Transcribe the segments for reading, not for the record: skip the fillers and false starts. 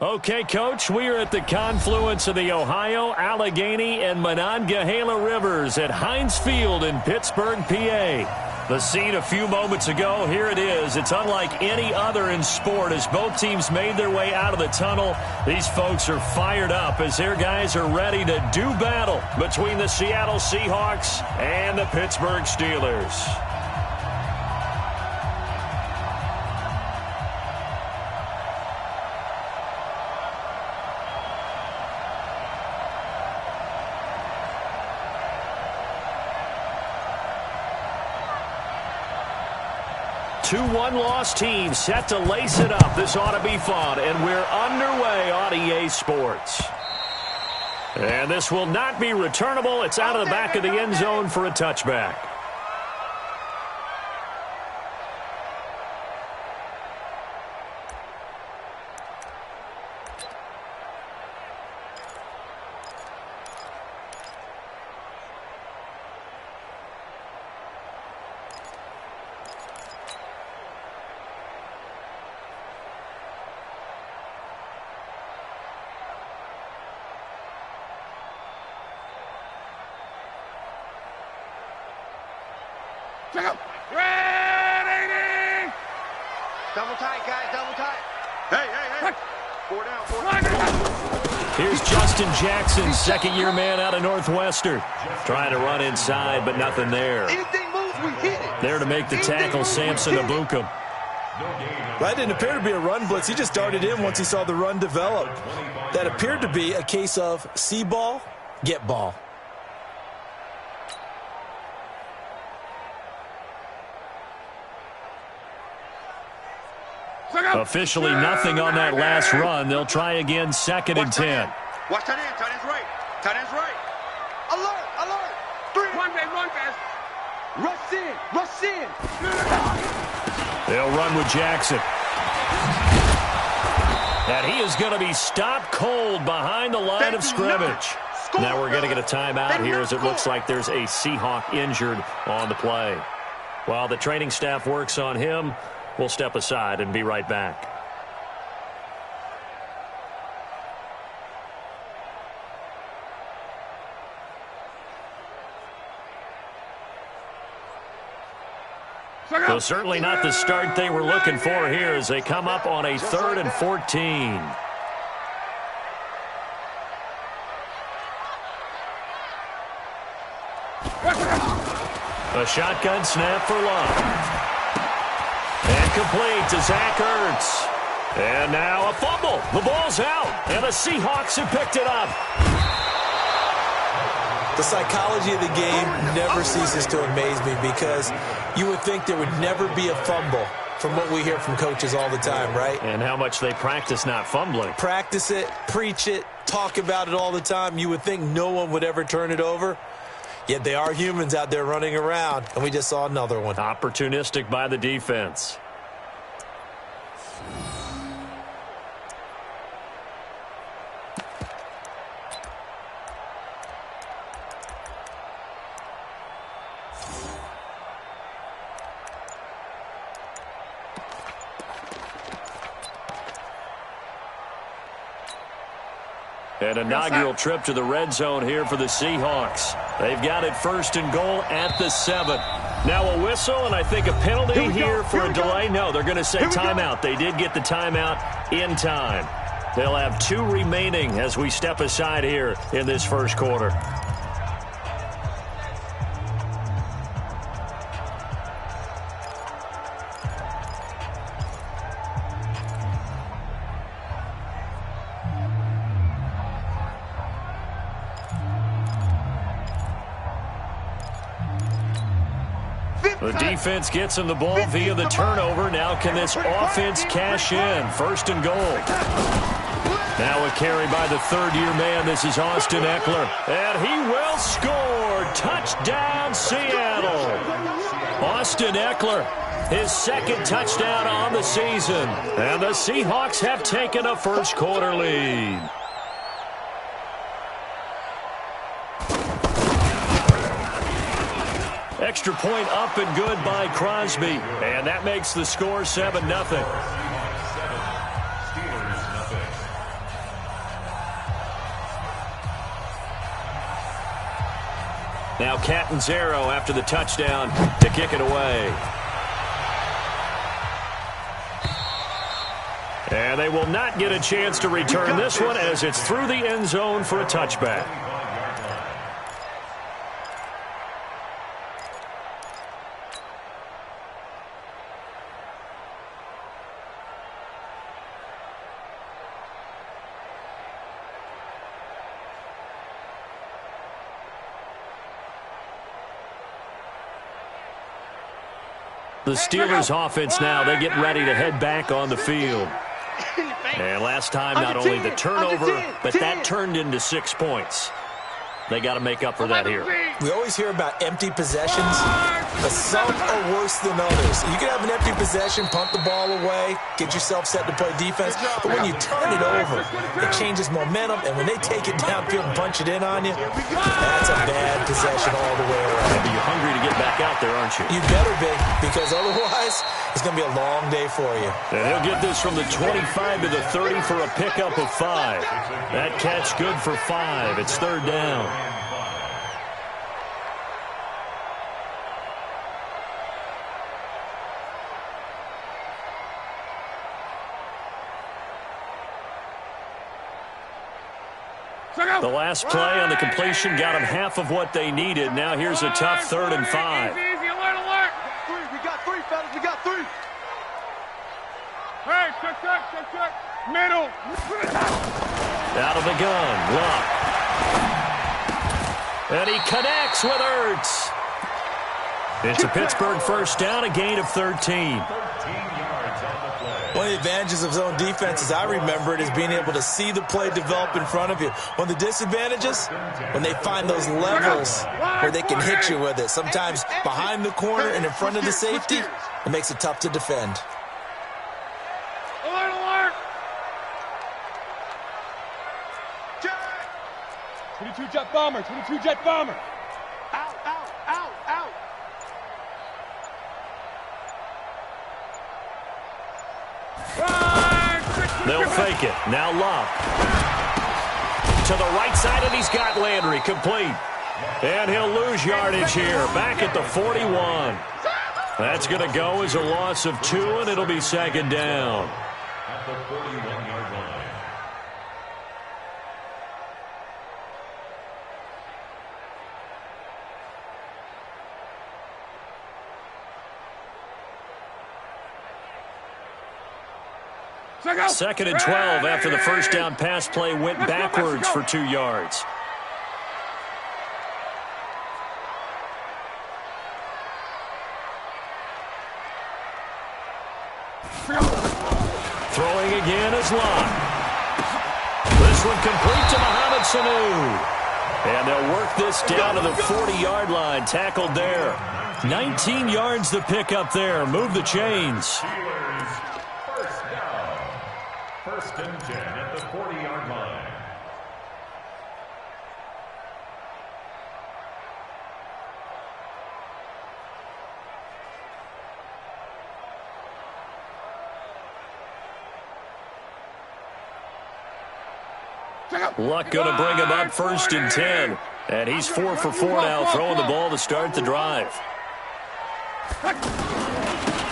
Okay, Coach, we are at the confluence of the Ohio, Allegheny, and Monongahela Rivers at Heinz Field in Pittsburgh, PA. The scene a few moments ago, here it is. It's unlike any other in sport as both teams made their way out of the tunnel. These folks are fired up as their guys are ready to do battle between the Seattle Seahawks and the Pittsburgh Steelers. Two one-loss teams set to lace it up. This ought to be fun, and we're underway on EA Sports. And this will not be returnable. It's out of the back of the end zone for a touchback. Ready! Double tight, guys, double tight. Hey. 4 down, 4 down. Here's Justin Jackson, second-year man out of Northwestern. Trying to run inside, but nothing there. Anything moves, we hit it. There to make the tackle, Samson Abukum. That didn't appear to be a run blitz. He just darted in once he saw the run develop. That appeared to be a case of see ball, get ball. Officially nothing on that last run. They'll try again, 2nd and 10. Watch tight end, tight end's right. Tight end's right. Alert. 3. Run fast. Rush in. They'll run with Jackson. And he is going to be stopped cold behind the line of scrimmage. Now we're going to get a timeout here as it looks like there's a Seahawk injured on the play. While the training staff works on him, we'll step aside and be right back. So certainly not the start they were looking for here as they come up on a 3rd and 14. A shotgun snap for Love. And complete to Zach Ertz. And now a fumble. The ball's out. And the Seahawks have picked it up. The psychology of the game never ceases to amaze me because you would think there would never be a fumble from what we hear from coaches all the time, right? And how much they practice not fumbling. Practice it, preach it, talk about it all the time. You would think no one would ever turn it over. Yet they are humans out there running around, and we just saw another one. Opportunistic by the defense. An inaugural trip to the red zone here for the Seahawks. They've got it 1st and goal at the 7. Now a whistle, and I think a penalty here for a delay. No, they're going to say timeout. They did get the timeout in time. They'll have 2 remaining as we step aside here in this first quarter. The defense gets him the ball via the turnover. Now can this offense cash in? 1st and goal. Now a carry by the 3rd-year man. This is Austin Eckler. And he will score. Touchdown, Seattle. Austin Eckler, his 2nd touchdown on the season. And the Seahawks have taken a first-quarter lead. Extra point up and good by Crosby. And that makes the score 7-0. Now Catanzaro after the touchdown to kick it away. And they will not get a chance to return this one as it's through the end zone for a touchback. The Steelers offense now, they get ready to head back on the field. And last time, not only the turnover, but that turned into 6 points. They got to make up for that here. We always hear about empty possessions, but some are worse than others. You can have an empty possession, punt the ball away, get yourself set to play defense, but when you turn it over, it changes momentum, and when they take it downfield and punch it in on you, that's a bad possession all the way around. You're hungry to get back out there, aren't you? You better be, because otherwise, it's going to be a long day for you. And he'll get this from the 25 to the 30 for a pickup of 5. That catch good for 5. It's third down. The last play on the completion got them half of what they needed. Now here's a tough 3rd and 5. Easy, alert. We got 3, fellas. We got 3. Hey, check. Middle. Out of the gun, Luck. And he connects with Ertz. It's a Pittsburgh first down, a gain of 13. One of the advantages of zone defense, as I remember it, is being able to see the play develop in front of you. One of the disadvantages, when they find those levels where they can hit you with it, sometimes behind the corner and in front of the safety, it makes it tough to defend. Alert. 22 jet bomber. Out. They'll fake it. Now Luck. To the right side, and he's got Landry complete. And he'll lose yardage here. Back at the 41. That's going to go as a loss of 2, and it'll be second down. At the 41-yard line. Second and 12 after the first down pass play went backwards for 2 yards. Throwing again is Lott. This one complete to Mohamed Sanu. And they'll work this down to the 40-yard line. Tackled there. 19 yards to pick up there. Move the chains. First and 10 at the 40-yard line. Luck going to bring him up first and 10. And he's 4 for 4 now, throwing the ball to start the drive.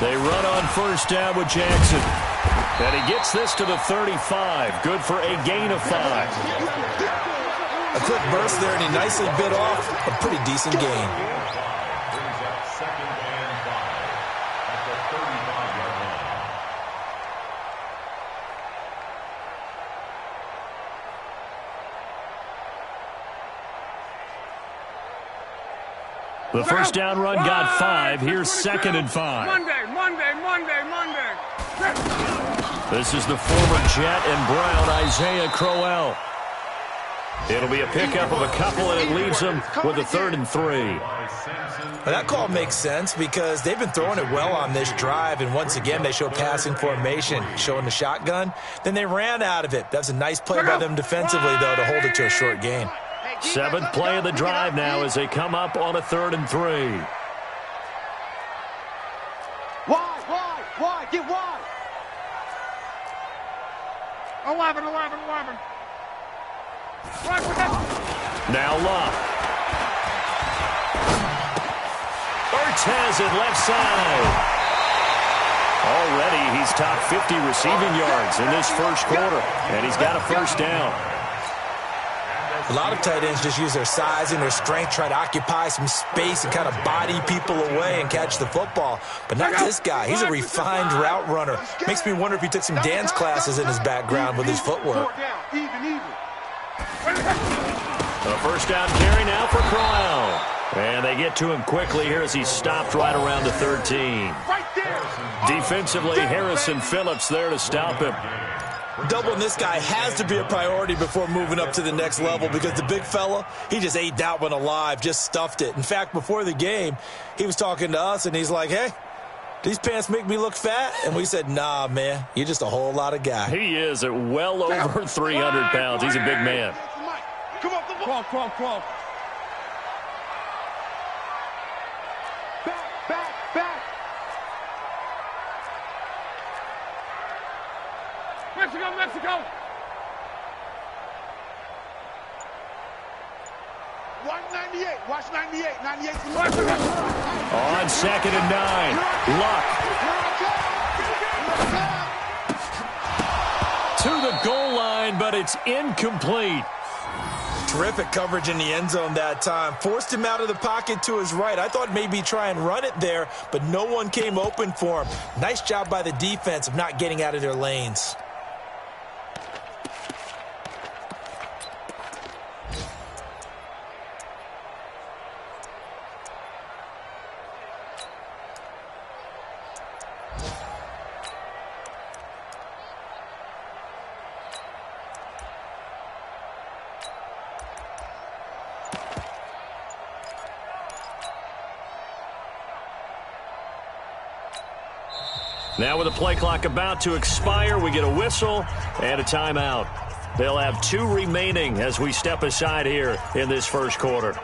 They run on first down with Jackson. And he gets this to the 35. Good for a gain of 5. A quick burst there, and he nicely bit off a pretty decent gain. Brings up second and 5 at the 35-yard line. The first down run got 5. Here's second and 5. Monday. This is the former Jet and Brown, Isaiah Crowell. It'll be a pickup of a couple, and it leaves them with a 3rd and 3. Well, that call makes sense because they've been throwing it well on this drive, and once again they show passing formation, showing the shotgun. Then they ran out of it. That's a nice play by them defensively, though, to hold it to a short gain. 7th play of the drive now as they come up on a 3rd and 3. Wide, get wide. 11. Now Luck. Ertz has it left side. Already he's top 50 receiving yards in this first quarter, and he's got a first down. A lot of tight ends just use their size and their strength, try to occupy some space and kind of body people away and catch the football. But not this guy. He's a refined route runner. Makes me wonder if he took some dance classes in his background with his footwork. A first down carry now for Crowell. And they get to him quickly here as he's stopped right around the 13. Defensively, Harrison Phillips there to stop him. Doubling this guy has to be a priority before moving up to the next level because the big fella, he just ate that one alive, just stuffed it. In fact, before the game, he was talking to us, and he's like, hey, these pants make me look fat? And we said, nah, man, you're just a whole lot of guy. He is at well over 300 pounds. He's a big man. Come on. Back. Mexico. Watch 98. Watch 98. 98. On 2nd and 9. Luck. To the goal line, but it's incomplete. Terrific coverage in the end zone that time. Forced him out of the pocket to his right. I thought maybe try and run it there, but no one came open for him. Nice job by the defense of not getting out of their lanes. Now with the play clock about to expire, we get a whistle and a timeout. They'll have 2 remaining as we step aside here in this first quarter.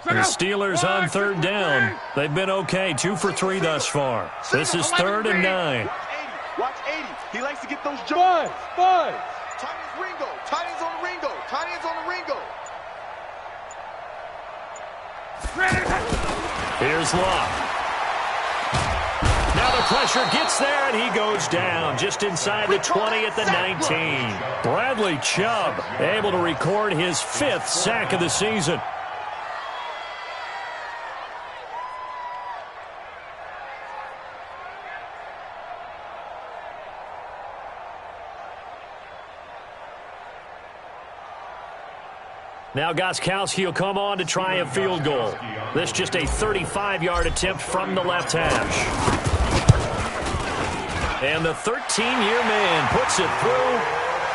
The Steelers on 3rd down. They've been okay, 2 for 3 thus far. This is 3rd and 9. Watch 80. He likes to get those jumps. Five. Tight ends Ringo. Tight ends on the Ringo. Tight ends on the Ringo. Here's Luck. Now the pressure gets there, and he goes down just inside the 20 at the 19. Bradley Chubb able to record his 5th sack of the season. Now Gostkowski will come on to try a field goal. This just a 35-yard attempt from the left hash. And the 13-year man puts it through.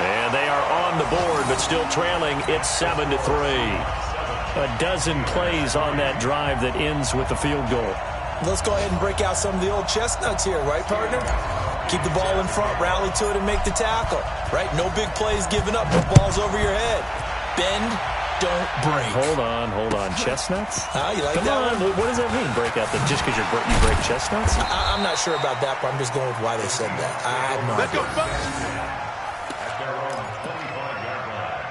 And they are on the board, but still trailing. It's 7-3. A dozen plays on that drive that ends with the field goal. Let's go ahead and break out some of the old chestnuts here, right, partner? Keep the ball in front, rally to it, and make the tackle, right? No big plays given up, no balls over your head. Bend, don't break. Hold on. Chestnuts? You like Come that on. one? What does that mean, break out? Just because you break chestnuts? I'm not sure about that, but I'm just going with why they said that. I have no idea. At their own 25-yard line.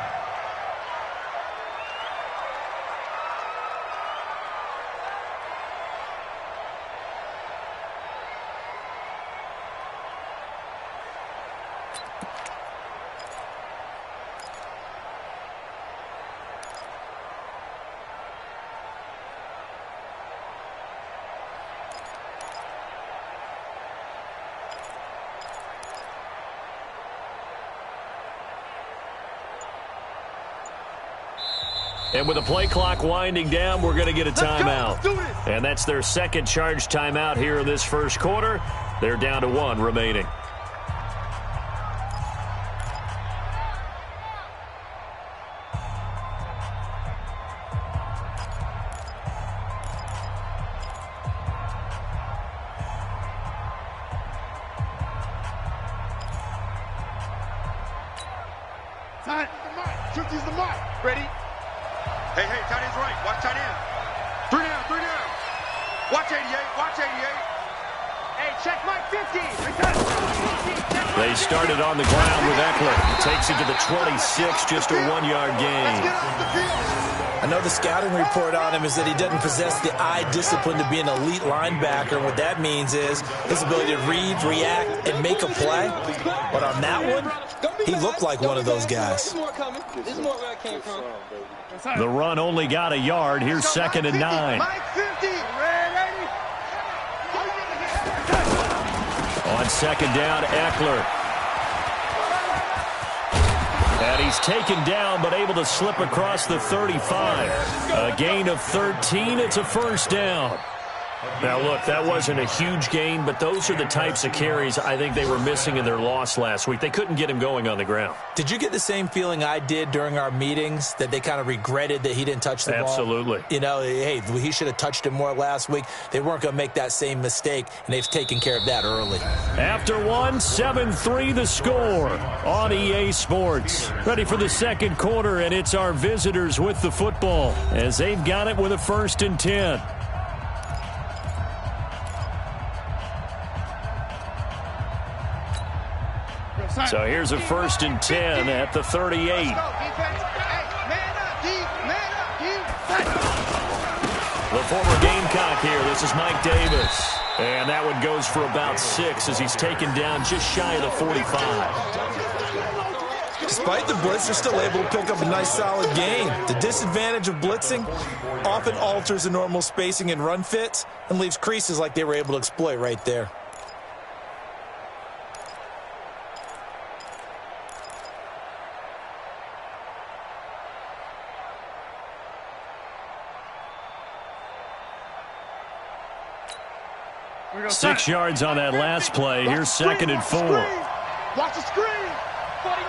And with the play clock winding down, we're going to get a timeout. And that's their second charge timeout here in this first quarter. They're down to 1 remaining. Tight. 50's the mark. Ready? Hey, tight end's right. Watch tight end. 3 down. Watch 88. Hey, check Mike 50. They started on the ground with Eckler. Takes it to the 26, just a 1-yard gain. I know the scouting report on him is that he doesn't possess the eye discipline to be an elite linebacker. What that means is his ability to read, react, and make a play. But on that one, he looked like one of those guys. The run only got a yard. Here's 2nd and 9. On 2nd down, Eckler. And he's taken down, but able to slip across the 35. A gain of 13. It's a 1st down. Now, look, that wasn't a huge gain, but those are the types of carries I think they were missing in their loss last week. They couldn't get him going on the ground. Did you get the same feeling I did during our meetings, that they kind of regretted that he didn't touch the ball? Absolutely. You know, hey, he should have touched it more last week. They weren't going to make that same mistake, and they've taken care of that early. After one, 7-3 the score on EA Sports. Ready for the 2nd quarter, and it's our visitors with the football as they've got it with a 1st and 10. So here's a 1st and 10 at the 38. The former Gamecock here. This is Mike Davis. And that one goes for about 6 as he's taken down just shy of the 45. Despite the blitz, they're still able to pick up a nice solid gain. The disadvantage of blitzing often alters the normal spacing and run fits and leaves creases like they were able to exploit right there. Six yards on that last play. Here's 2nd and 4. Watch the screen. 49,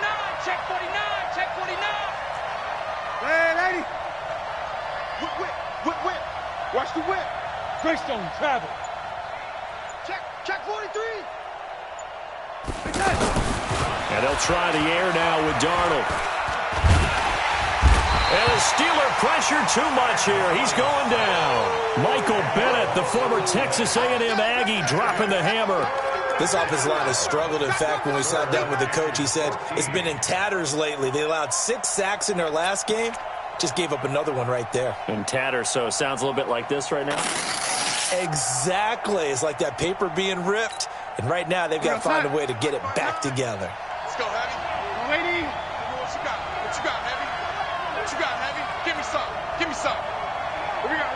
check 49. Hey, 80. Whip. Watch the whip. Greystone travel. Check 43. And they'll try the air now with Darnold. And the Steeler pressure too much here. He's going down. Michael Bennett, the former Texas A&M Aggie, dropping the hammer. This offensive line has struggled. In fact, when we sat down with the coach, he said it's been in tatters lately. They allowed 6 sacks in their last game. Just gave up another one right there. In tatters, so it sounds a little bit like this right now? Exactly. It's like that paper being ripped. And right now, they've got to find a way to get it back together. Let's go, Heavy. Lady. What you got, Heavy? What you got, Heavy? Give me some. Here we go.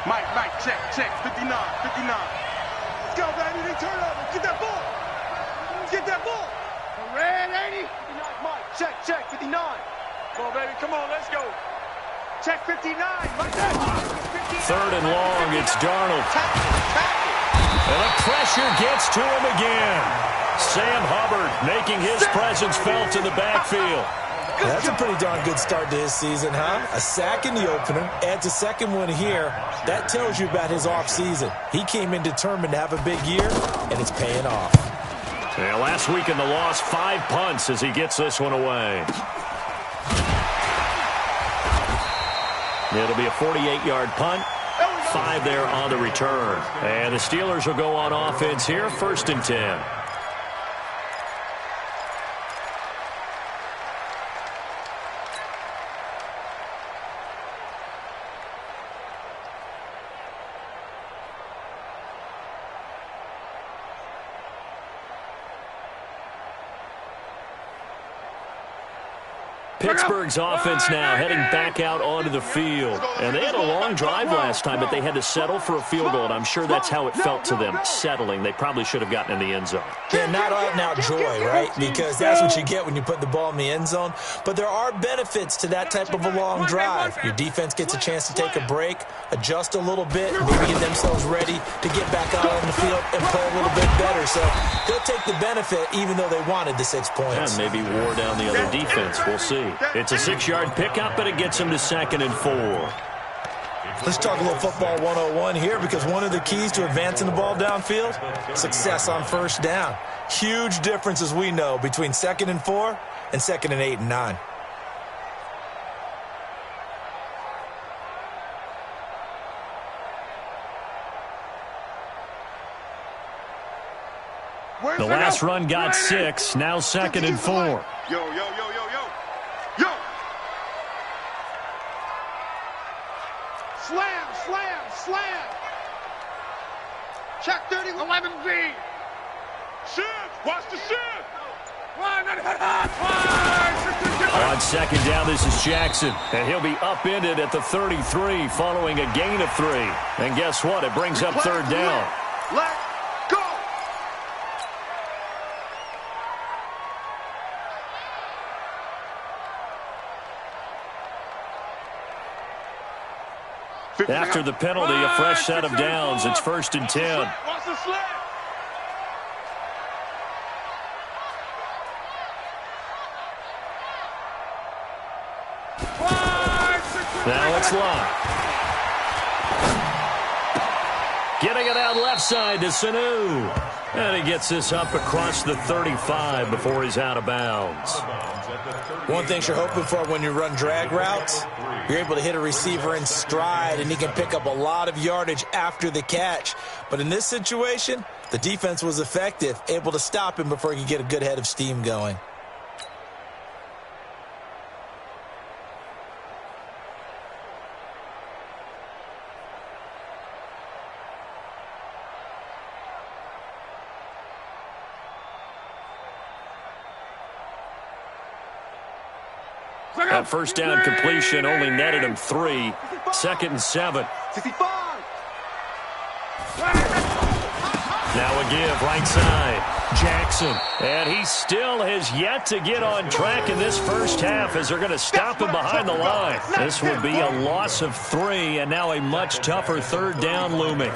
Mike, check. 59. Let's go, baby. They turn over. Get that ball. Red 80. 59, Mike. Check. 59. Come on, baby. Come on, let's go. Check 59. Right there. 3rd and long. It's Darnold. And the pressure gets to him again. Sam Hubbard making his presence felt in the backfield. That's a pretty darn good start to his season, huh? A sack in the opener, adds a 2nd one here. That tells you about his offseason. He came in determined to have a big year, and it's paying off. Yeah, last week in the loss, 5 punts as he gets this one away. It'll be a 48-yard punt. 5 there on the return. And the Steelers will go on offense here, 1st and 10. Pittsburgh's offense now heading back out onto the field. And they had a long drive last time, but they had to settle for a field goal, and I'm sure that's how it felt to them, settling. They probably should have gotten in the end zone. Yeah, not out-and-out joy, right? Because that's what you get when you put the ball in the end zone. But there are benefits to that type of a long drive. Your defense gets a chance to take a break, adjust a little bit, and maybe get themselves ready to get back out on the field and play a little bit better. So they'll take the benefit even though they wanted the 6 points. And maybe wore down the other defense. We'll see. It's a 6-yard pickup, but it gets him to 2nd and 4. Let's talk a little football 101 here, because one of the keys to advancing the ball downfield, success on 1st down. Huge difference, as we know, between 2nd and 4 and 2nd and 8 and 9. The last run got 6, now 2nd and 4. Yo, yo, yo, yo, yo. Yo! Slam, slam, slam! Check 30, 11B! Shift! Watch the shift! On 2nd down, this is Jackson, and he'll be upended at the 33 following a gain of 3. And guess what? It brings up 3rd down. Let go! After the penalty, a fresh set of downs. It's 1st and 10. Watch the slip! Now it's locked. Getting it out left side to Sanu. And he gets this up across the 35 before he's out of bounds. One thing you're hoping for when you run drag routes, you're able to hit a receiver in stride, and he can pick up a lot of yardage after the catch. But in this situation, the defense was effective, able to stop him before he could get a good head of steam going. That first down completion only netted him 3. 2nd and 7. 65! Now a give right side. Jackson. And he still has yet to get on track in this first half as they're going to stop him behind the line. This would be a loss of 3 and now a much tougher 3rd down looming.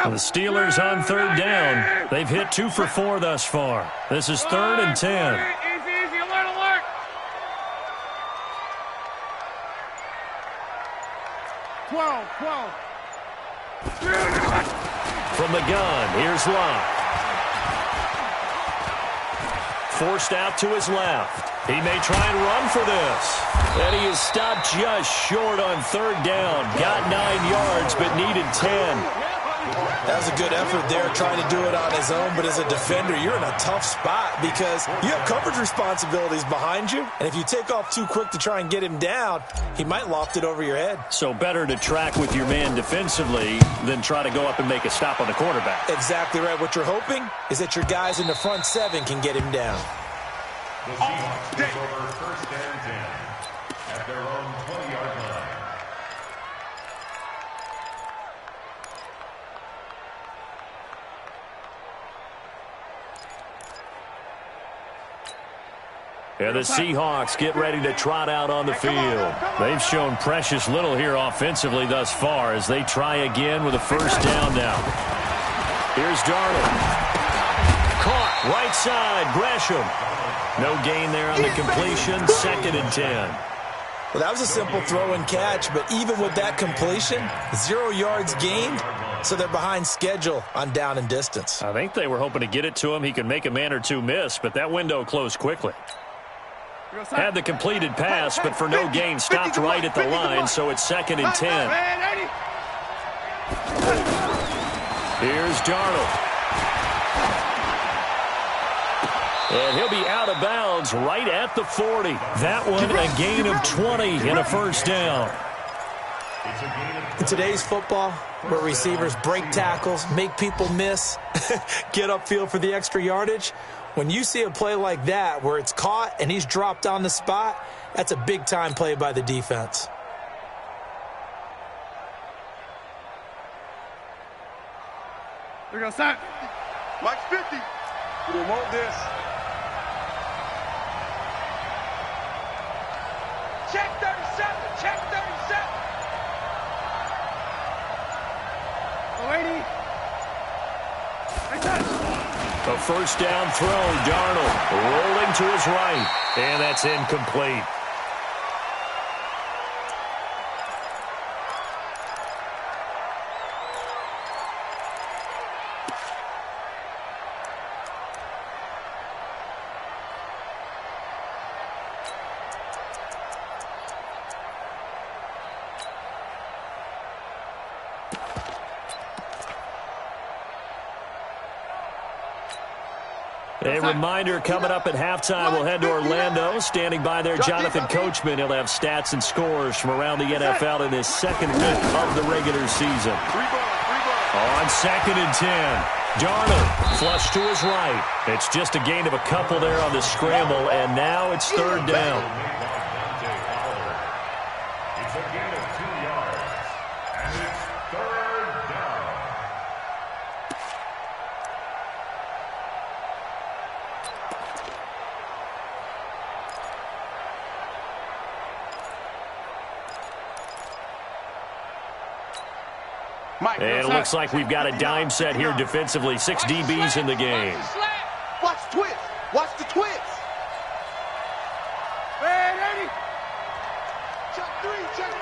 The Steelers on 3rd down. They've hit 2 for 4 thus far. This is 3rd and 10. Easy, alert, alert! 12. From the gun, here's Locke. Forced out to his left. He may try and run for this. And he is stopped just short on 3rd down. Got 9 yards, but needed 10. That was a good effort there, trying to do it on his own. But as a defender, you're in a tough spot because you have coverage responsibilities behind you. And if you take off too quick to try and get him down, he might loft it over your head. So better to track with your man defensively than try to go up and make a stop on the quarterback. Exactly right. What you're hoping is that your guys in the front 7 can get him down. The Seahawks take over 1st and 10 at their own 20-yard line. And the Seahawks get ready to trot out on the field. They've shown precious little here offensively thus far as they try again with a 1st down now. Here's Darnold. Caught right side, Gresham. No gain there on the completion, 2nd and 10. Well, that was a simple throw and catch, but even with that completion, 0 yards gained, so they're behind schedule on down and distance. I think they were hoping to get it to him. He could make a man or 2 miss, but that window closed quickly. Had the completed pass, but for no gain, stopped right at the line, so it's 2nd and 10. Here's Darnold. And he'll be out of bounds right at the 40. That one a gain of 20 and a 1st down. In today's football, where receivers break tackles, make people miss, get upfield for the extra yardage, when you see a play like that where it's caught and he's dropped on the spot, that's a big-time play by the defense. We go, son. Mike's 50. We don't want this. Check 37. Check 37. Lady. A 1st down throw. Darnold rolling to his right. And that's incomplete. A reminder, coming up at halftime, we'll head to Orlando. Standing by there, Jonathan Coachman. He'll have stats and scores from around the NFL in his second week of the regular season. On 2nd and 10, Darnold flush to his right. It's just a gain of a couple there on the scramble, and now it's 3rd down. It's a gain of 2 yards, and it's 3rd down. And it looks like we've got a dime set here defensively. 6 DBs in the game. Watch the twist. Watch the twist. Hey, check 3, check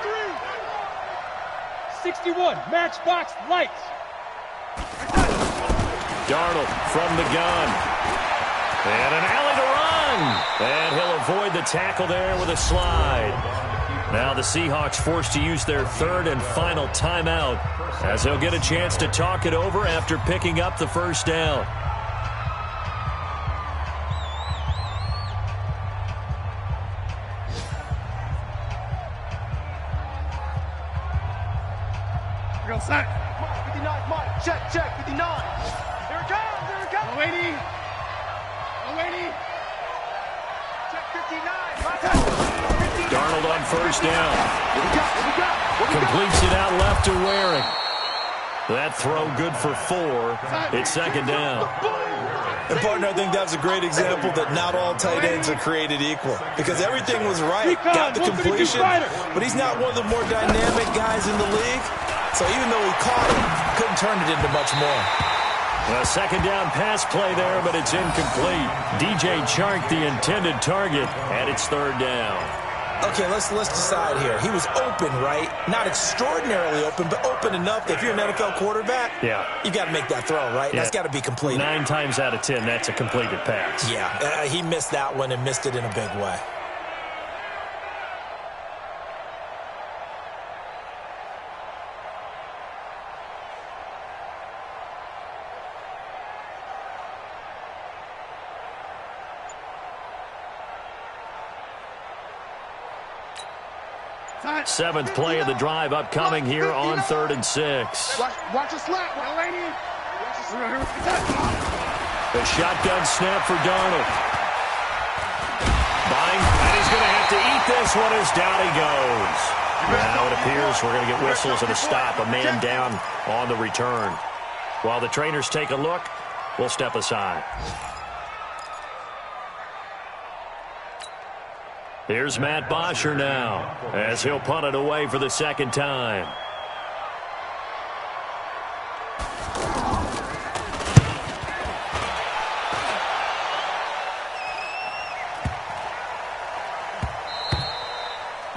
3. 61, matchbox lights. Darnold from the gun. And an alley to run. And he'll avoid the tackle there with a slide. Now the Seahawks forced to use their 3rd and final timeout as they'll get a chance to talk it over after picking up the 1st down. Go set. 59, Mike. Check, 59. There it comes. 080. 080. Check 59. Darnold on 1st down. Completes it out left to Waring. That throw good for 4. It's 2nd down. And, partner, I think that's a great example that not all tight ends are created equal. Because everything was right. Got the completion, but he's not one of the more dynamic guys in the league. So even though he caught it, couldn't turn it into much more. A 2nd down pass play there, but it's incomplete. DJ Chark, the intended target, and it's 3rd down. Okay, let's decide here. He was open, right? Not extraordinarily open, but open enough that if you're an NFL quarterback, you got to make that throw, right? That's got to be completed. 9 times out of 10, that's a completed pass. Yeah, he missed that one and missed it in a big way. Seventh play of the drive upcoming here on 3rd and 6. Watch a slap, lady. The shotgun snap for Darnold. Buying, and he's going to have to eat this one as down he goes. Now it appears we're going to get whistles and a stop, a man down on the return. While the trainers take a look, we'll step aside. Here's Matt Bosher now as he'll punt it away for the 2nd time.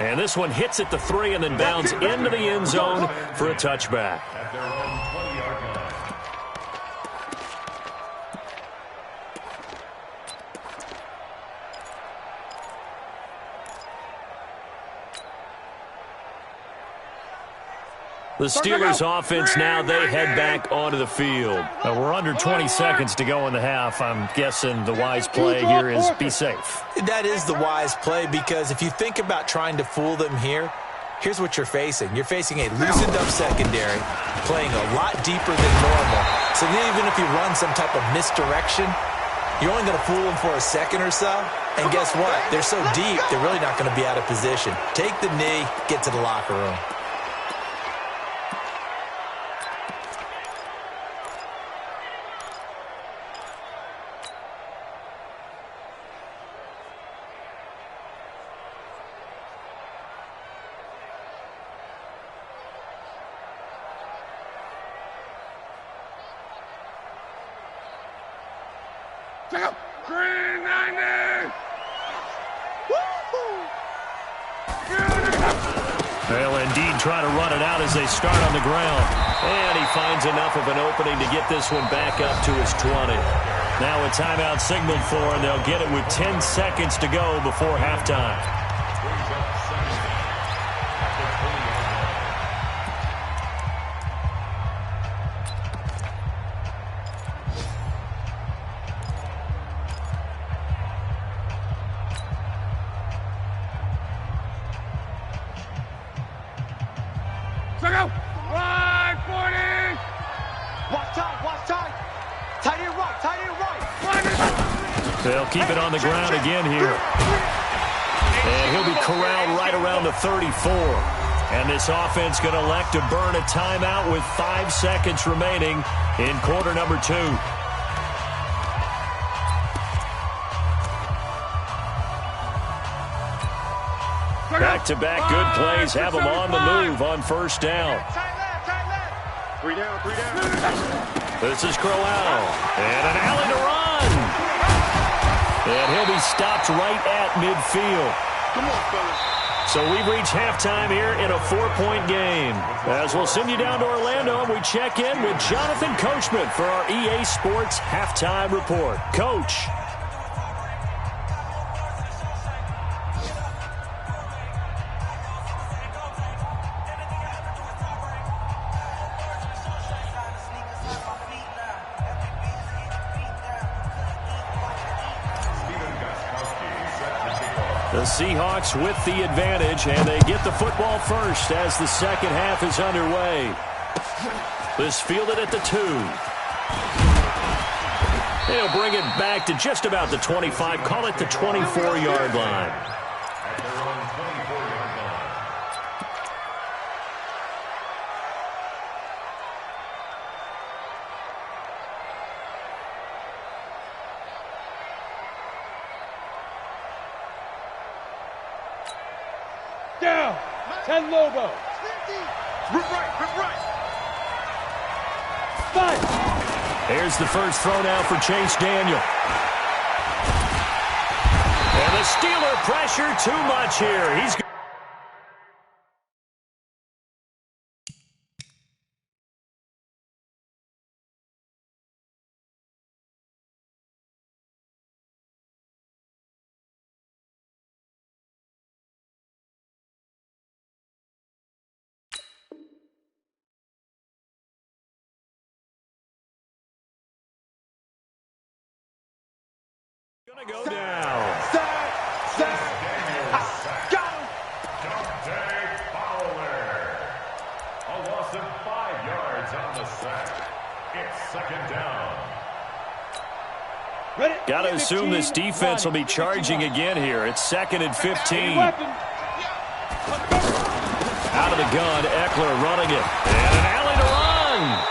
And this one hits at the 3 and then bounds into the end zone for a touchback. At their own 20-yard line. The Steelers offense now, they head back onto the field. We're under 20 seconds to go in the half. I'm guessing the wise play here is be safe. That is the wise play because if you think about trying to fool them here, here's what you're facing. You're facing a loosened up secondary, playing a lot deeper than normal. So even if you run some type of misdirection, you're only going to fool them for a second or so. And guess what? They're so deep, they're really not going to be out of position. Take the knee, get to the locker room. Green 90! They'll indeed try to run it out as they start on the ground. And he finds enough of an opening to get this one back up to his 20. Now a timeout signaled for, and they'll get it with 10 seconds to go before halftime. They'll keep it on the ground again here. And he'll be corralled right around the 34. And this offense going to elect to burn a timeout with 5 seconds remaining in quarter number 2. Back-to-back good plays have them on the move on first down. 3 down, 3 down. This is Crowell. And an alley to run. And he'll be stopped right at midfield. Come on, fellas. So we've reached halftime here in a 4-point game. As we'll send you down to Orlando, and we check in with Jonathan Coachman for our EA Sports Halftime Report. Coach. The Seahawks with the advantage, and they get the football first as the second half is underway. This fielded at the 2. They'll bring it back to just about the 25, call it the 24-yard line. At their own 24-yard line. Down. 10 Lobo. Rip right. 5. Here's the first throw now for Chase Daniel. And the Steeler pressure too much here. He's gonna go down. Got him. Dante Fowler. A loss of 5 yards on the sack. It's second down. Ready. Got to assume this defense will be charging again here. It's 2nd and 15. Weapon. Out of the gun, Eckler running it. And an alley to run.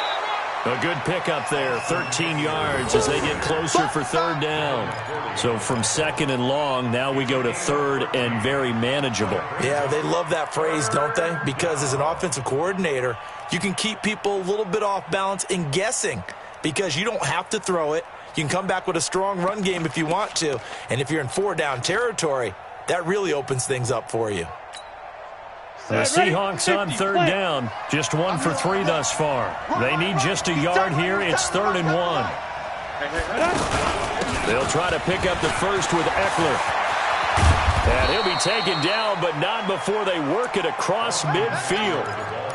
A good pickup there, 13 yards as they get closer for 3rd down. So from 2nd and long, now we go to 3rd and very manageable. Yeah, they love that phrase, don't they? Because as an offensive coordinator, you can keep people a little bit off balance and guessing because you don't have to throw it. You can come back with a strong run game if you want to. And if you're in 4-down territory, that really opens things up for you. The Seahawks on 3rd down, just 1 for 3 thus far. They need just a yard here. It's 3rd and 1. They'll try to pick up the first with Eckler. And he'll be taken down, but not before they work it across midfield.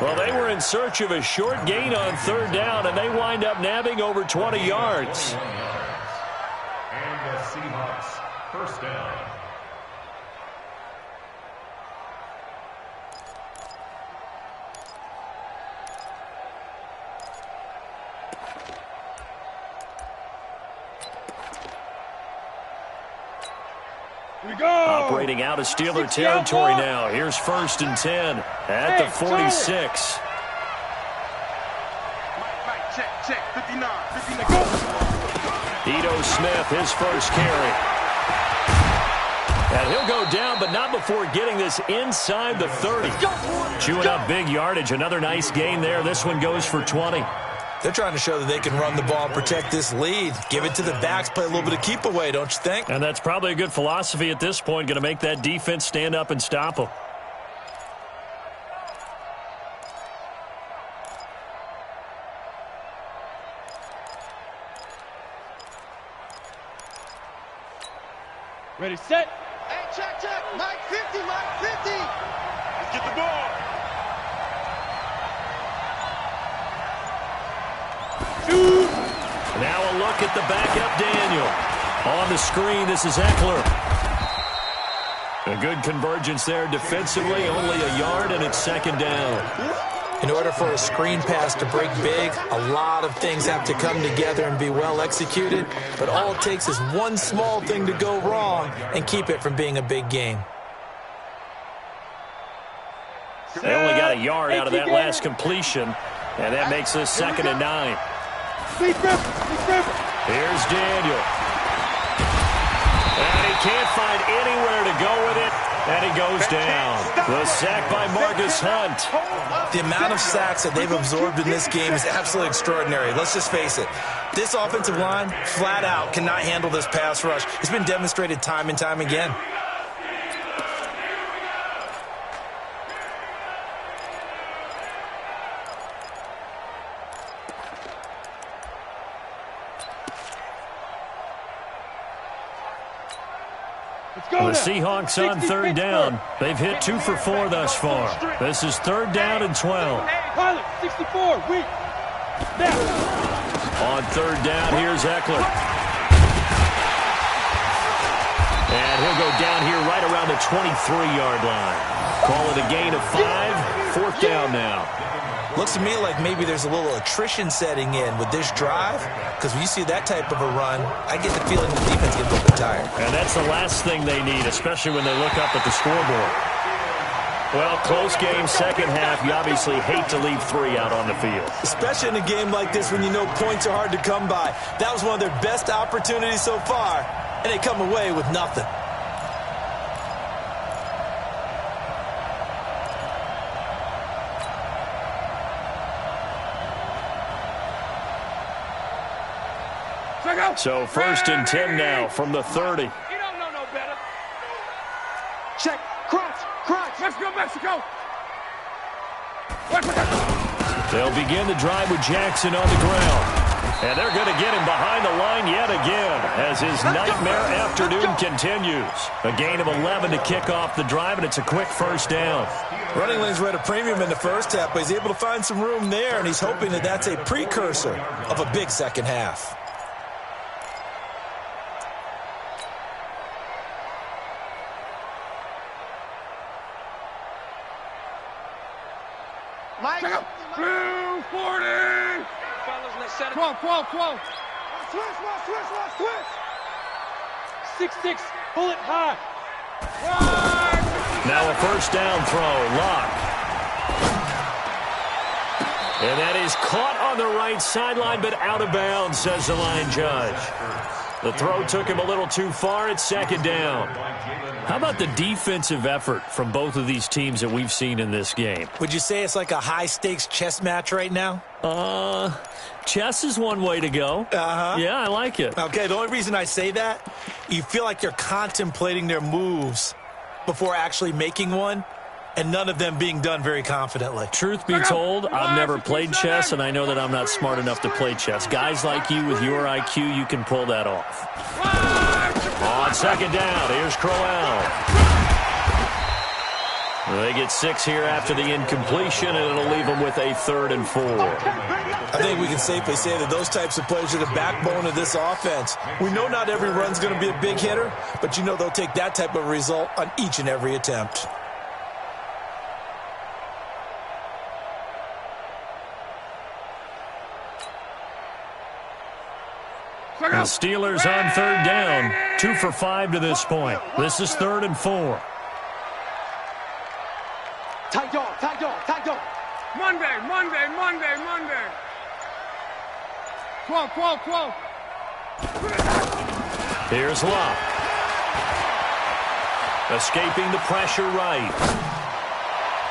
Well, they were in search of a short gain on 3rd down, and they wind up nabbing over 20 yards. And the Seahawks, first down. We go. Operating out of Steeler territory now. Here's 1st and 10 at the 46. Mike, check. 59. Ito Smith, his first carry. And he'll go down, but not before getting this inside the 30. Chewing up big yardage. Another nice gain there. This one goes for 20. They're trying to show that they can run the ball and protect this lead. Give it to the backs, play a little bit of keep away, don't you think? And that's probably a good philosophy at this point. Going to make that defense stand up and stop them. Ready, set. Hey, check. Mike 50. Let's get the ball. Now a look at the backup Daniel. On the screen, this is Eckler. A good convergence there defensively, only a yard, and it's 2nd down. In order for a screen pass to break big, a lot of things have to come together and be well executed, but all it takes is one small thing to go wrong and keep it from being a big game. They only got a yard out of that last completion, and that makes this 2nd and 9. Here's Daniel. And he can't find anywhere to go with it, and he goes down. The sack by Marcus Hunt. The amount of sacks that they've absorbed in this game is absolutely extraordinary. Let's just face it. This offensive line, flat out, cannot handle this pass rush. It's been demonstrated time and time again. The Seahawks on 3rd down. They've hit 2 for 4 thus far. This is 3rd down and 12. Pilot, 64, weak. Now. On 3rd down, here's Eckler. And he'll go down here right around the 23-yard line. Call it a gain of 5. 4th down now. Looks to me like maybe there's a little attrition setting in with this drive, because when you see that type of a run, I get the feeling the defense gets a little bit tired. And that's the last thing they need, especially when they look up at the scoreboard. Well, close game, second half. You obviously hate to leave 3 out on the field. Especially in a game like this when you know points are hard to come by. That was one of their best opportunities so far, and they come away with nothing. So 1st and 10 now from the 30. You don't know no better. Check. Crouch. Mexico, Mexico. They'll begin the drive with Jackson on the ground. And they're going to get him behind the line yet again as his nightmare afternoon continues. A gain of 11 to kick off the drive, and it's a quick 1st down. Running lanes were at a premium in the first half, but he's able to find some room there, and he's hoping that that's a precursor of a big second half. Blue 40. 12. Switch. 6-6. Pull it high. Now a 1st down throw. Lock. And that is caught on the right sideline, but out of bounds, says the line judge. The throw took him a little too far. It's 2nd down. How about the defensive effort from both of these teams that we've seen in this game? Would you say it's like a high-stakes chess match right now? Chess is one way to go. Yeah, I like it. Okay, the only reason I say that, you feel like they're contemplating their moves before actually making one, and none of them being done very confidently. Truth be told, I've never played chess, and I know that I'm not smart enough to play chess. Guys like you with your IQ, you can pull that off. On 2nd down, here's Crowell. They get 6 here after the incompletion, and it'll leave them with a 3rd and 4. I think we can safely say that those types of plays are the backbone of this offense. We know not every run's going to be a big hitter, but you know they'll take that type of result on each and every attempt. The Steelers on 3rd down. 2 for 5 to this point. This is 3rd and 4. Tight dog. Monday. 12. Here's Locke. Escaping the pressure right.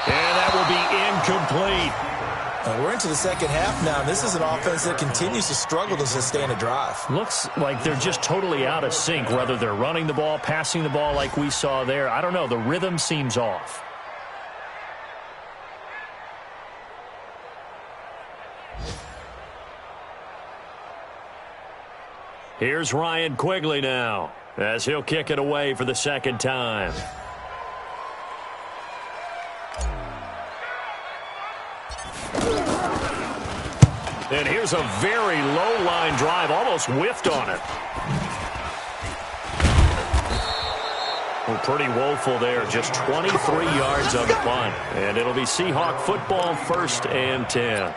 And that will be incomplete. We're into the second half now. This is an offense that continues to struggle to sustain a drive. Looks like they're just totally out of sync, whether they're running the ball, passing the ball like we saw there. I don't know. The rhythm seems off. Here's Ryan Quigley now, as he'll kick it away for the 2nd time. And here's a very low-line drive, almost whiffed on it. Well, pretty woeful there. Just 23 yards on the punt. And it'll be Seahawk football, 1st and 10.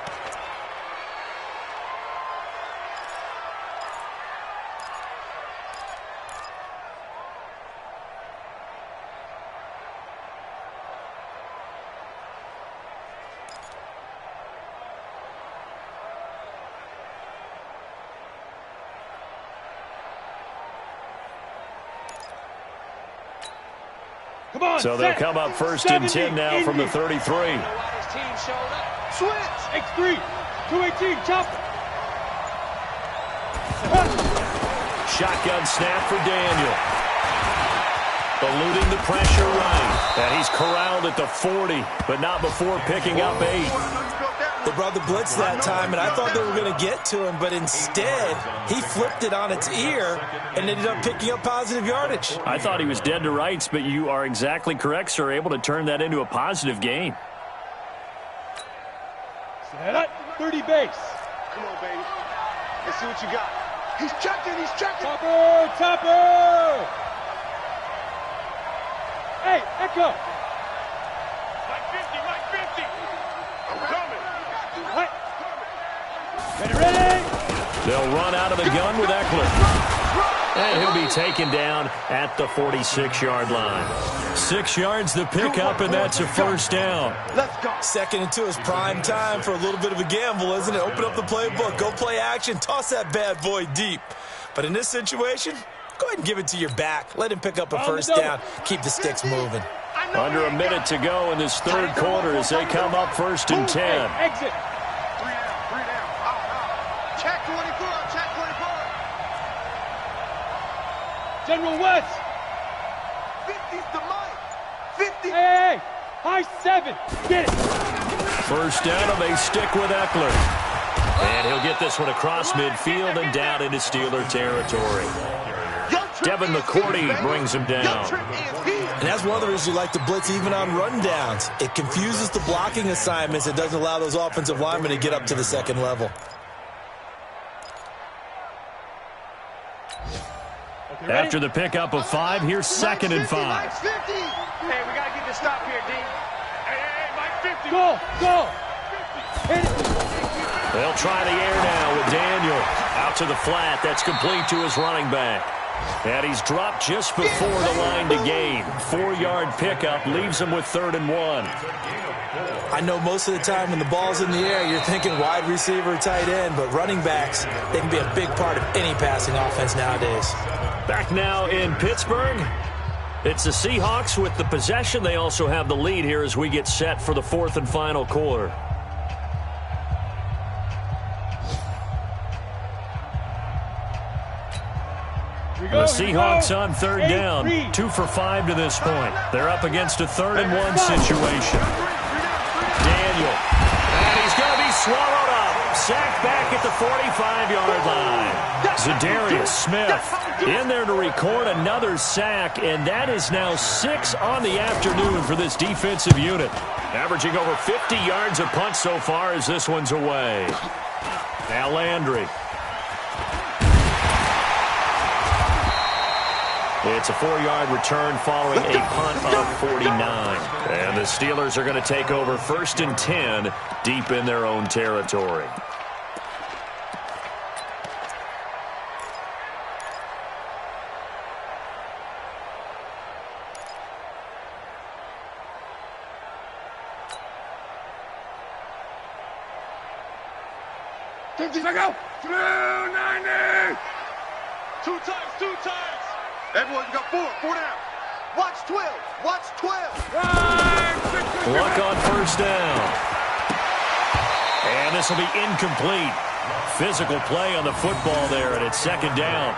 So they'll come up 1st and 10 now from the 33. Switch. X3. 218. Chop. Shotgun snap for Daniel. Eluding the pressure right. And he's corralled at the 40, but not before picking up 8. They brought the blitz that time, and I thought they were going to get to him, but instead, he flipped it on its ear and ended up picking up positive yardage. I thought he was dead to rights, but you are exactly correct, sir, able to turn that into a positive gain. Set up. 30 base. Come on, baby. Let's see what you got. He's checking. He's checking. Topper. Topper. Hey, Echo. Mike 50. Mike 50. I'm coming. What? Ready. They'll run out of the gun with Eckler. And he'll be taken down at the 46-yard line. 6 yards the pickup, and that's a 1st down. Let's go. 2nd and 2 is prime time for a little bit of a gamble, isn't it? Open up the playbook, go play action, toss that bad boy deep. But in this situation, go ahead and give it to your back. Let him pick up a 1st down. Keep the sticks moving. Under a minute to go in this 3rd quarter as they come up 1st and 10. Hey, exit. 3 down. Out. Check 24. Check 24. General West. 50's the mic. 50. Hey. High 7. Get it. 1st down, and they stick with Eckler. And he'll get this one across midfield and down into Steeler territory. Devin McCourty brings him down. And that's one of the reasons you like to blitz even on rundowns. It confuses the blocking assignments. It doesn't allow those offensive linemen to get up to the 2nd level. After the pickup of 5, here's 2nd and 5. Mike 50. Hey, we got to get this stop here, D. Hey, Mike 50. Go. Hit it. They'll try the air now with Daniel. Out to the flat. That's complete to his running back. And he's dropped just before the line to gain. 4-yard pickup leaves him with 3rd and 1. I know most of the time when the ball's in the air, you're thinking wide receiver, tight end, but running backs, they can be a big part of any passing offense nowadays. Back now in Pittsburgh. It's the Seahawks with the possession. They also have the lead here as we get set for the 4th and final quarter. The Seahawks on 3rd down, 2 for 5 to this point. They're up against a 3rd and 1 situation. Daniel, and he's going to be swallowed up. Sacked back at the 45-yard line. Zadarius Smith in there to record another sack, and that is now 6 on the afternoon for this defensive unit. Averaging over 50 yards a punt so far as this one's away. Now Landry. It's a 4-yard return following a punt of 49. And the Steelers are going to take over 1st and 10 deep in their own territory. Go. 290. Two times. Everyone, you got 4 down. Watch 12. Watch 12. Luck on 1st down. And this will be incomplete. Physical play on the football there, and it's 2nd down.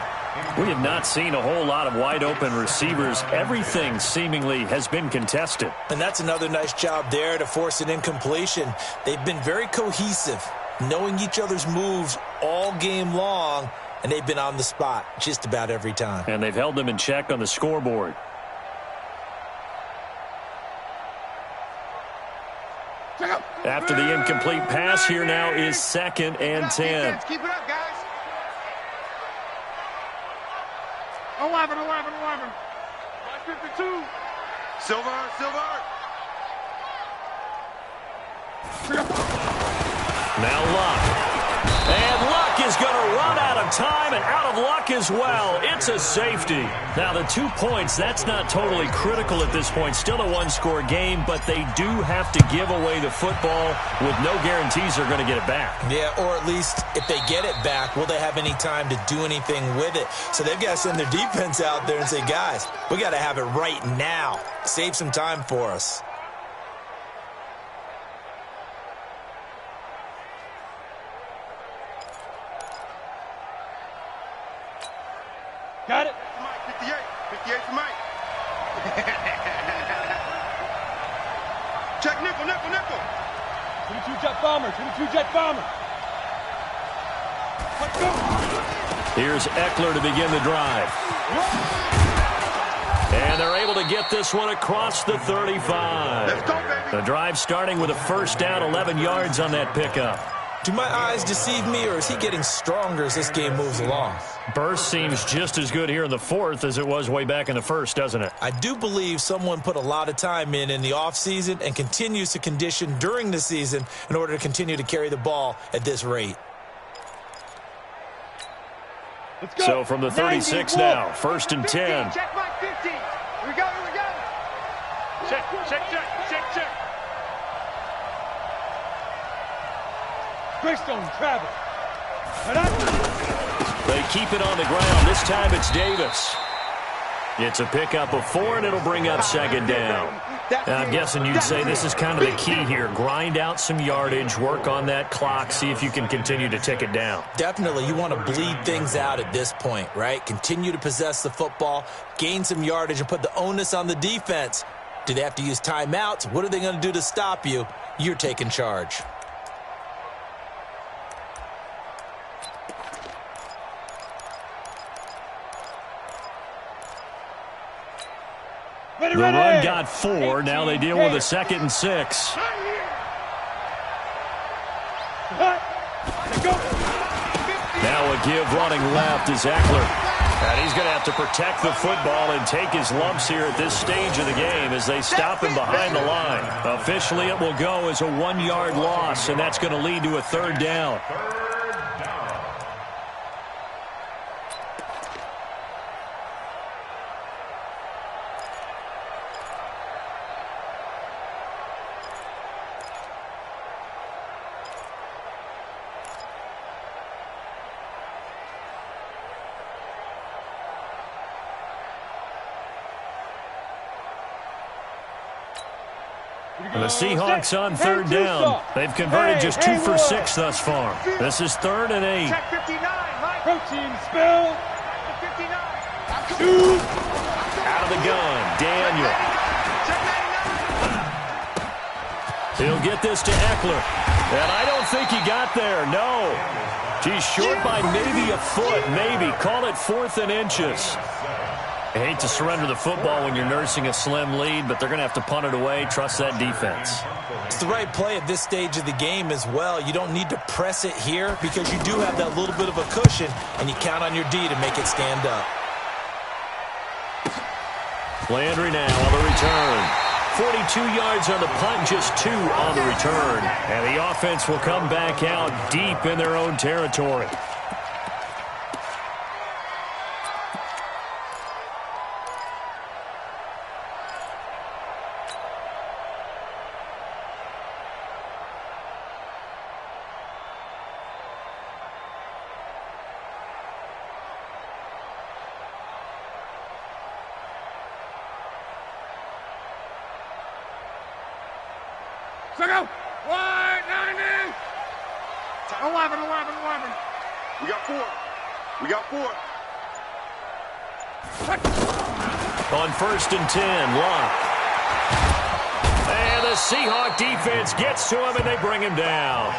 We have not seen a whole lot of wide-open receivers. Everything seemingly has been contested. And that's another nice job there to force an incompletion. They've been very cohesive, knowing each other's moves all game long, and they've been on the spot just about every time. And they've held them in check on the scoreboard. After the incomplete pass, here now is 2nd and 10. Keep it up, guys. 11. 2. Silver. Now Luck. And Luck is going to run out of time and out of luck as well. It's a safety. Now, the 2 points, that's not totally critical at this point. Still a one-score game, but they do have to give away the football with no guarantees they're going to get it back. Yeah, or at least if they get it back, will they have any time to do anything with it? So they've got to send their defense out there and say, guys, we got to have it right now. Save some time for us. Got it. Mike, 58 for Mike. Check nickel. 22 jet bomber. Let's go. Here's Eckler to begin the drive. And they're able to get this one across the 35. Let's go, baby. The drive starting with a first down, 11 yards on that pickup. Do my eyes deceive me, or is he getting stronger as this game moves along? Burst seems just as good here in the fourth as it was way back in the first, doesn't it? I do believe someone put a lot of time in the offseason and continues to condition during the season in order to continue to carry the ball at this rate. Let's go. So from the 36 now, first and 10. Check Mike, 50. Here we go. Check. Greystone travel. They keep it on the ground. This time it's Davis. It's a pickup of 4, and it'll bring up second down. Now, I'm guessing you'd say this is kind of the key here. Grind out some yardage, work on that clock, see if you can continue to tick it down. Definitely, you want to bleed things out at this point, right? Continue to possess the football, gain some yardage, and put the onus on the defense. Do they have to use timeouts? What are they going to do to stop you? You're taking charge. The run got 4. Now they deal with a 2nd and 6. Now a give running left is Eckler. And he's going to have to protect the football and take his lumps here at this stage of the game as they stop him behind the line. Officially, it will go as a 1-yard loss, and that's going to lead to a 3rd down. And the Seahawks on 3rd down. They've converted just 2 for 6 thus far. This is 3rd and 8. Check 59, Mike. Protein spill. 59. Shoot. Out of the gun, Daniel. Check 99. He'll get this to Eckler. And I don't think he got there, no. He's short by maybe a foot, maybe. Call it 4th and inches. I hate to surrender the football when you're nursing a slim lead, but they're going to have to punt it away. Trust that defense. It's the right play at this stage of the game as well. You don't need to press it here because you do have that little bit of a cushion, and you count on your D to make it stand up. Landry now on the return. 42 yards on the punt, just 2 on the return. And the offense will come back out deep in their own territory. Go. 190. 11. We got 4. On 1st and 10, Luck. And the Seahawk defense gets to him, and they bring him down.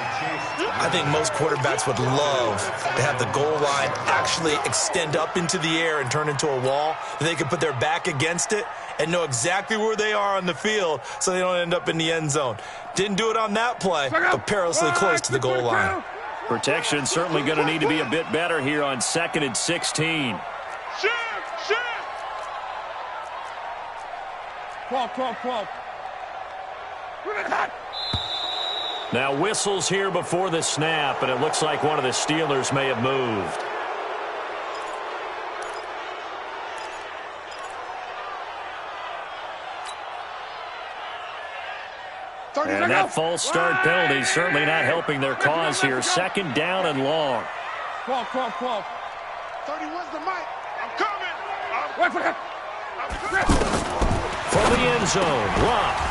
I think most quarterbacks would love to have the goal line actually extend up into the air and turn into a wall. They could put their back against it and know exactly where they are on the field so they don't end up in the end zone. Didn't do it on that play, but perilously close to the goal line. Protection certainly going to need to be a bit better here on 2nd and 16. Shoot. 12. Now whistles here before the snap, and it looks like one of the Steelers may have moved. And that false start penalty certainly not helping their cause here. Second down and long. 12. 31's the mic. I'm coming. Wait for that. From the end zone, Locke.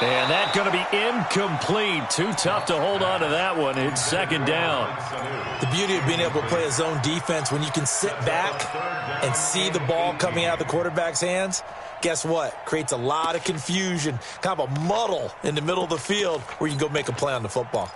And that's going to be incomplete. Too tough to hold on to that one. It's second down. The beauty of being able to play a zone defense, when you can sit back and see the ball coming out of the quarterback's hands, guess what? Creates a lot of confusion, kind of a muddle in the middle of the field where you can go make a play on the football.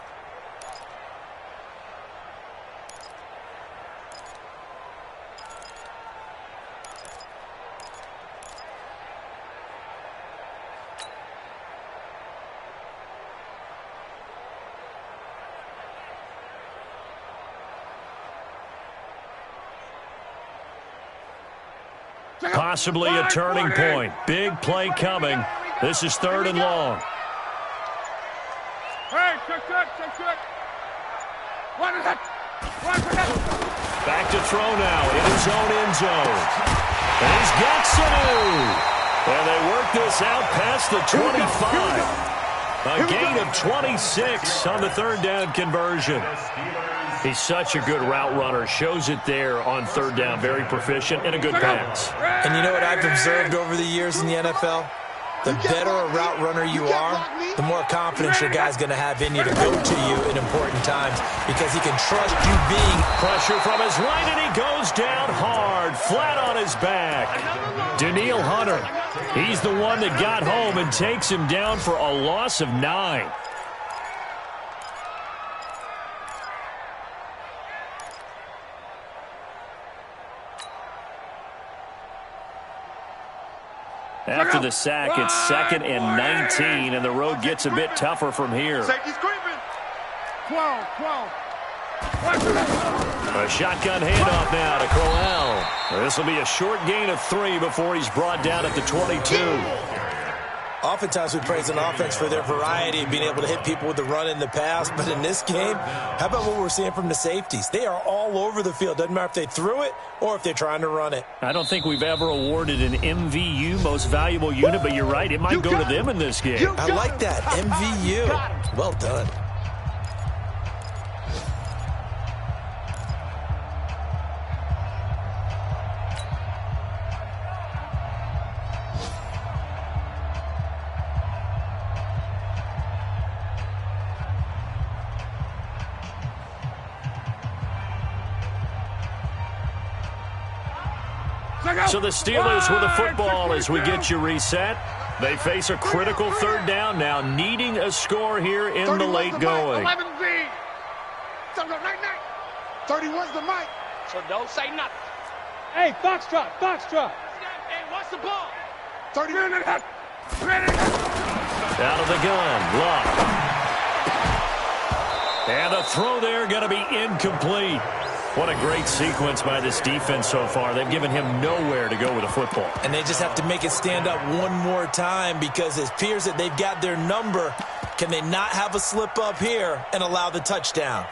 Possibly a turning point. Big play coming. This is third and long. Hey, check. Back to throw now in his own end zone. And he's got Sanu. And they work this out past the 25. A gain of 26 on the third down conversion. He's such a good route runner. Shows it there on third down. Very proficient and a good pass. And you know what I've observed over the years in the NFL? The better a route runner you are, the more confidence your guy's going to have in you to go to you in important times because he can trust you being. Pressure from his right, and he goes down hard, flat on his back. Danielle Hunter, he's the one that got home and takes him down for a loss of 9. After the sack, it's 2nd and 19, and the road gets a bit tougher from here. Safety's creeping. 12. A shotgun handoff now to Crowell. This will be a short gain of 3 before he's brought down at the 22. Oftentimes we praise an offense for their variety, being able to hit people with the run and the pass. But in this game, how about what we're seeing from the safeties? They are all over the field. Doesn't matter if they threw it or if they're trying to run it. I don't think we've ever awarded an MVU, most valuable unit, but you're right. It might go to them in this game. I like that. MVU. Well done. So the Steelers with the football as we get you reset. They face a critical third down now, needing a score here in the late going. 11Z. 31's the mic. So don't say nothing. Hey, Foxtrot. Hey, watch the ball. 30 minutes. Out of the gun, Locke. And the throw there going to be incomplete. What a great sequence by this defense so far. They've given him nowhere to go with the football. And they just have to make it stand up one more time because it appears that they've got their number. Can they not have a slip up here and allow the touchdown?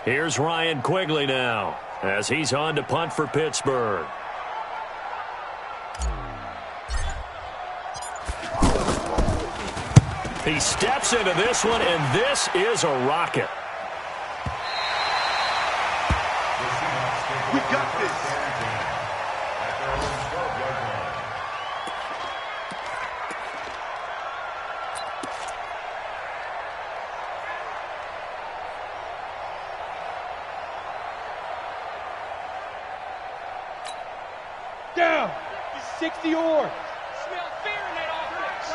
Here's Ryan Quigley now as he's on to punt for Pittsburgh. He steps into this one, and this is a rocket. We got this. Down. 60 yards. Smell fear in that offense.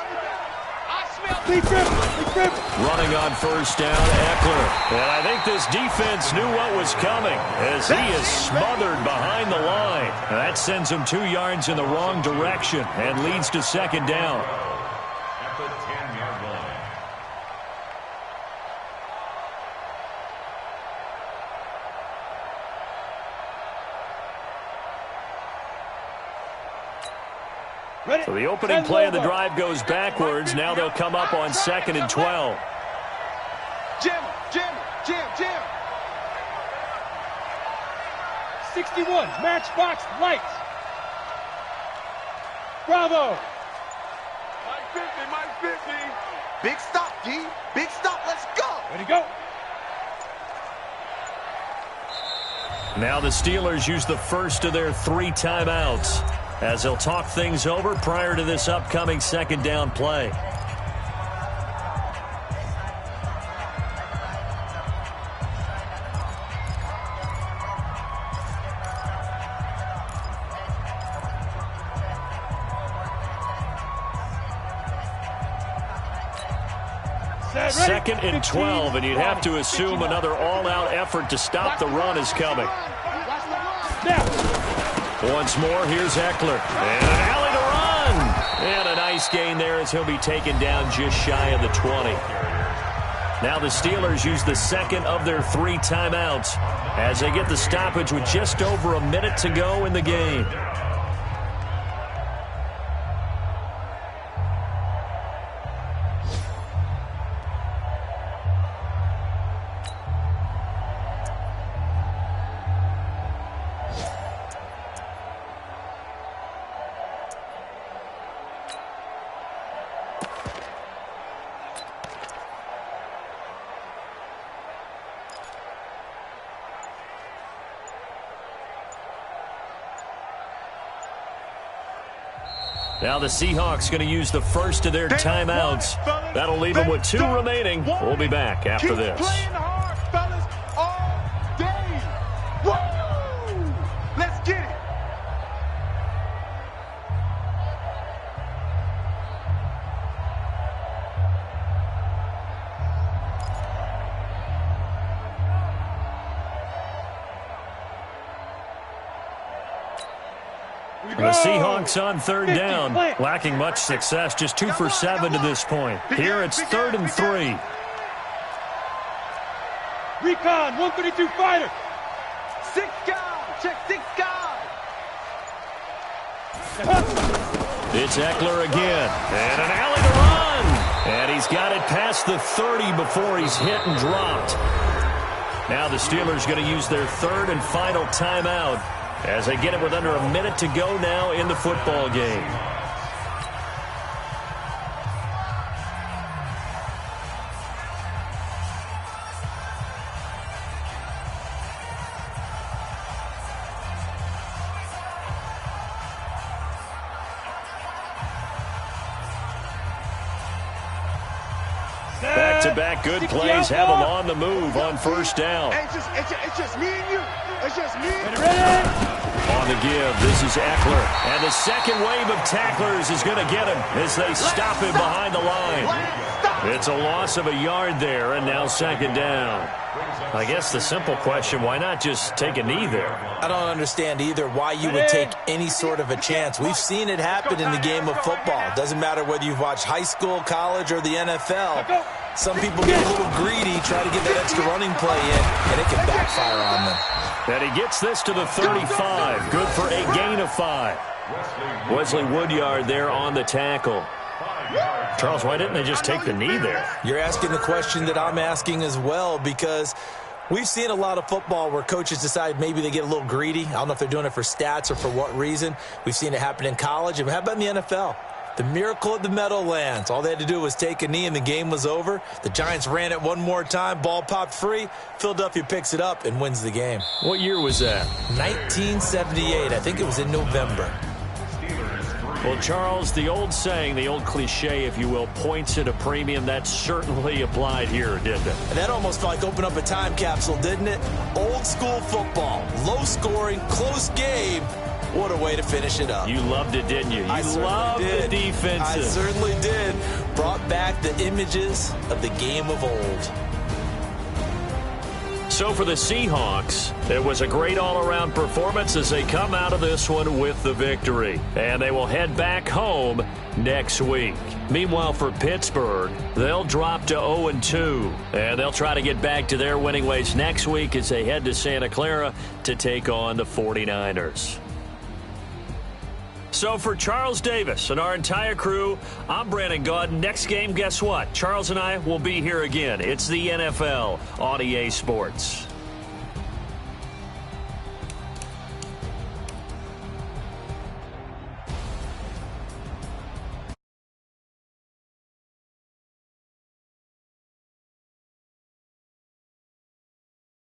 Running on first down, Eckler. And I think this defense knew what was coming as he is smothered behind the line. And that sends him 2 yards in the wrong direction and leads to second down. At the 10-yard line. So the opening play of the drive goes backwards. Now they'll come up on 2nd and 12. Jim. 61, matchbox lights. Bravo. Mike 50. Big stop, D. Big stop. Let's go. Way to go. Now the Steelers use the first of their 3 timeouts as they'll talk things over prior to this upcoming second down play. Second and 12, and you'd have to assume another all-out effort to stop the run is coming. Once more, here's Eckler. And an alley to run. And a nice gain there as he'll be taken down just shy of the 20. Now the Steelers use the second of their 3 timeouts as they get the stoppage with just over a minute to go in the game. Now the Seahawks going to use the first of their timeouts. That'll leave them with 2 remaining. We'll be back after this. Playing hard, fellas, all day. Woo! Let's get it. The Seahawks on 3rd down, lacking much success, just 2 for 7 to this point. Here it's 3rd and 3. Recon, 132 fighter. 6 guys, check 6 guys. It's Eckler again, and an alley to run. And he's got it past the 30 before he's hit and dropped. Now the Steelers going to use their 3rd and final timeout as they get it with under a minute to go now in the football game. Back-to-back good plays have them on the move on first down. It's just me and you. It's just me and you. On the give, this is Eckler. And the second wave of tacklers is going to get him as they stop him behind the line. It's a loss of a yard there, and now second down. I guess the simple question, why not just take a knee there? I don't understand either why you would take any sort of a chance. We've seen it happen in the game of football. It doesn't matter whether you've watched high school, college, or the NFL. Some people get a little greedy, try to get that extra running play in, and it can backfire on them. And he gets this to the 35. Good for a gain of 5. Wesley Woodyard there on the tackle. Charles, why didn't they just take the knee there? You're asking the question that I'm asking as well, because we've seen a lot of football where coaches decide maybe they get a little greedy. I don't know if they're doing it for stats or for what reason. We've seen it happen in college. And how about in the NFL? The miracle of the Meadowlands. All they had to do was take a knee and the game was over. The Giants ran it one more time. Ball popped free. Philadelphia picks it up and wins the game. What year was that? 1978. I think it was in November. Well, Charles, the old saying, the old cliche, if you will, points at a premium, that certainly applied here, didn't it? And that almost felt like open up a time capsule, didn't it? Old school football. Low scoring, close game. What a way to finish it up. You loved it, didn't you? You loved the defensive. I certainly did. brought back the images of the game of old. So for the Seahawks, it was a great all-around performance as they come out of this one with the victory. And they will head back home next week. Meanwhile, for Pittsburgh, they'll drop to 0-2. And they'll try to get back to their winning ways next week as they head to Santa Clara to take on the 49ers. So for Charles Davis and our entire crew, I'm Brandon Gaudin. Next game, guess what? Charles and I will be here again. It's the NFL on EA Sports.